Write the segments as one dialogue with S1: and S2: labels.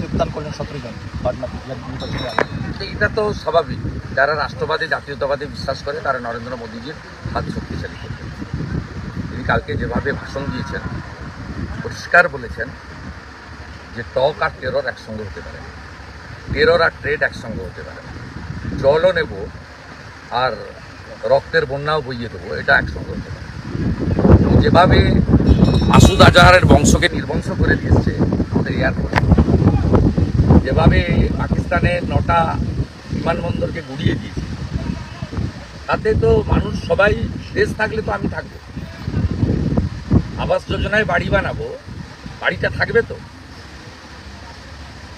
S1: যোগদান করলেন 17 জন।
S2: এটা তো স্বাভাবিক। যারা রাষ্ট্রবাদী জাতীয়তাবাদে বিশ্বাস করে তারা নরেন্দ্র মোদীজির হাত শক্তিশালী করবে। তিনি কালকে যেভাবে ভাষণ দিয়েছেন, পরিষ্কার বলেছেন যে টক আর টেরর একসঙ্গে হতে পারে, টেরর আর ট্রেড একসঙ্গে হতে পারে, জলও নেব আর রক্তের বন্যাও বইয়ে দেবো, এটা একসঙ্গে হতে পারে। যেভাবে মাসুদ আজহারের বংশকে নির্বংশ করে দিয়েছে আমাদের এয়ারফোর্স, যেভাবে পাকিস্তানের 9টা বিমানবন্দরকে গুড়িয়ে দিয়েছে, তাতে তো মানুষ সবাই, দেশ থাকলে তো আমি থাকবো, আবাস যোজনায় বাড়ি বানাবো, বাড়িটা থাকবে তো,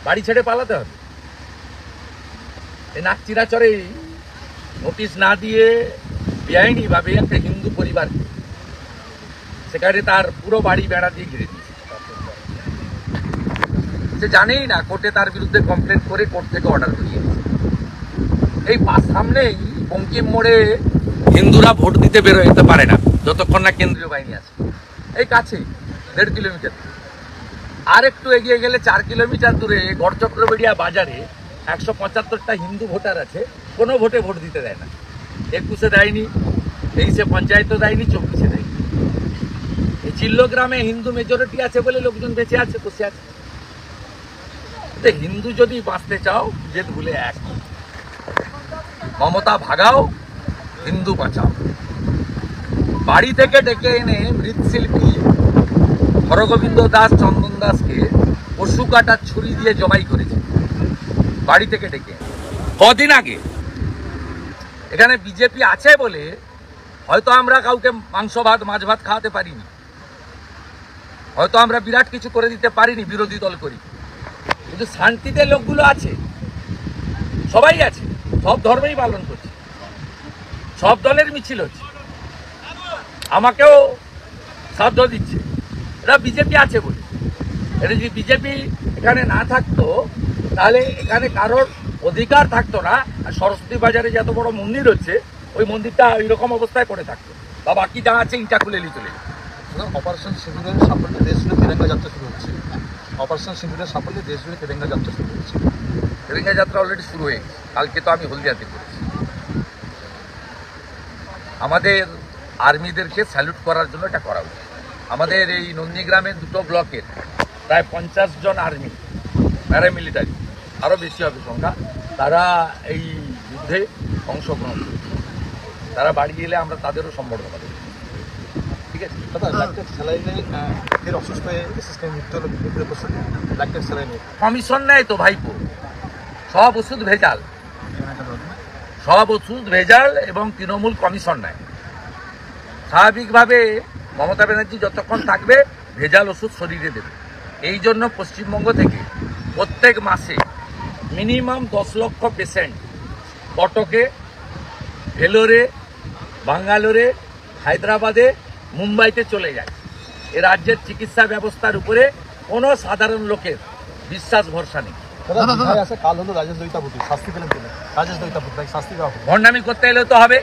S2: বাড়ি ছেড়ে পালাতে হবে। এই নাকচিরাচরে নোটিশ না দিয়ে বেআইনিভাবে একটা হিন্দু পরিবারকে সেখানে তার পুরো বাড়ি বেড়া দিয়ে ঘিরে দিয়েছে। সে জানেই না, কোর্টে তার বিরুদ্ধে কমপ্লেন করে কোর্ট থেকে অর্ডার করিয়ে এই সামনেই বঙ্কিম মোড়ে হিন্দুরা ভোট দিতে বেরোতে পারে না যতক্ষণ না কেন্দ্রীয় বাহিনী আছে। এই কাছে 1.5 কিলোমিটার, আর একটু এগিয়ে গেলে 4 কিলোমিটার দূরে গড়চক্রবেড়িয়া বাজারে 175টা হিন্দু ভোটার আছে, কোনো ভোটে ভোট দিতে দেয় না। 21-এ দেয়নি, 23-এ পঞ্চায়েতও দেয়নি, 24-এ দেয়নি। এই চিল্লগ্রামে হিন্দু মেজরিটি আছে বলে লোকজন বেঁচে আছে, বসে আছে। হিন্দু যদি বাঁচতে চাও, যে ভুলে এক, মমতা ভাগাও, হিন্দু বাঁচাও। বাড়ি থেকে ডেকে এনে মৃৎশিল্পী হরগোবিন্দ দাস, চন্দন দাসকে পশু কাটার ছুরি দিয়ে জবাই করেছে, বাড়ি থেকে ডেকে। কদিন আগে এখানে বিজেপি আছে বলে হয়তো আমরা কাউকে মাংস ভাত, মাছ ভাত খাওয়াতে পারিনি, হয়তো আমরা বিরাট কিছু করে দিতে পারিনি, বিরোধী দল করি, কিন্তু শান্তিতে লোকগুলো আছে, সবাই আছে, সব ধর্মেই পালন করছে, সব দলের মিছিল হচ্ছে, আমাকেও সাধ্য দিচ্ছে। এটা বিজেপি আছে বলে। এটা যদি বিজেপি এখানে না থাকতো তাহলে এখানে কারোর অধিকার থাকতো না। আর সরস্বতী বাজারে যে এত বড় মন্দির হচ্ছে, ওই মন্দিরটা এইরকম অবস্থায় করে থাকতো, বা বাকি যা আছে ইটা খুলে নিয়ে চলে যেত।
S1: অপারেশন সিঁদুরের সাফল্যে দেশজুড়ে তিরঙ্গা যাত্রা শুরু হচ্ছে। অপারেশন সিঁদুরের সাফল্যে দেশজুড়ে তিরঙ্গা যাত্রা শুরু হচ্ছে।
S2: তিরঙ্গা যাত্রা অলরেডি শুরু হয়ে গেছে, কালকে তো আমি হলদিয়াতে করেছি। আমাদের আর্মিদেরকে স্যালুট করার জন্য এটা করা উচিত। আমাদের এই নন্দীগ্রামের 2টো ব্লকের প্রায় 50 জন আর্মি, প্যারামিলিটারি, আরও বেশি হবে সংখ্যা, তারা এই যুদ্ধে অংশগ্রহণ করেছে। তারা বাড়ি গেলে আমরা তাদেরও সম্বর্ধনা দেব। ঠিক আছে
S1: দাদা, ল্যাকটেড স্যালাইনে ফের অসুস্থ হয়ে এসএসকে মৃত্যু হলো বিপুলের প্রসূতি। ল্যাকটেড স্যালাইনে
S2: কমিশন নেয় তো ভাইপো, সব ওষুধ ভেজাল, সব ওষুধ ভেজাল, এবং তৃণমূল কমিশন নেয়। স্বাভাবিকভাবে মমতা ব্যানার্জি যতক্ষণ থাকবে ভেজাল ওষুধ শরীরে দেবে। এই জন্য পশ্চিমবঙ্গ থেকে প্রত্যেক মাসে মিনিমাম 10 লক্ষ পেশেন্ট কটকে, ভেলোরে, বাঙ্গালোরে, হায়দ্রাবাদে, মুম্বাইতে চলে যায়। এ রাজ্যের চিকিৎসা ব্যবস্থার উপরে কোনো সাধারণ লোকের বিশ্বাস ভরসা নেই।
S1: কাল হলো রাজেশ দৈতাপতি, শাস্তি পেলেন তিনি। রাজেশ দৈতাপতি তাই শাস্তি দেওয়া হবে।
S2: ভণ্ডামি করতে এলে তো হবে,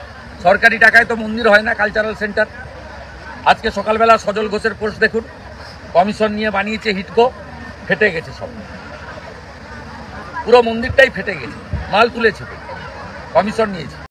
S2: সরকারি টাকায় তো মন্দির হয় না, কালচারাল সেন্টার। আজকে সকালবেলা সজল ঘোষের পোস্ট দেখুন, কমিশন নিয়ে বানিয়েছে হিটকো, ফেটে গেছে সব, পুরো মন্দিরটাই ফেটে গেছে, মাল তুলেছে, কমিশন নিয়েছে।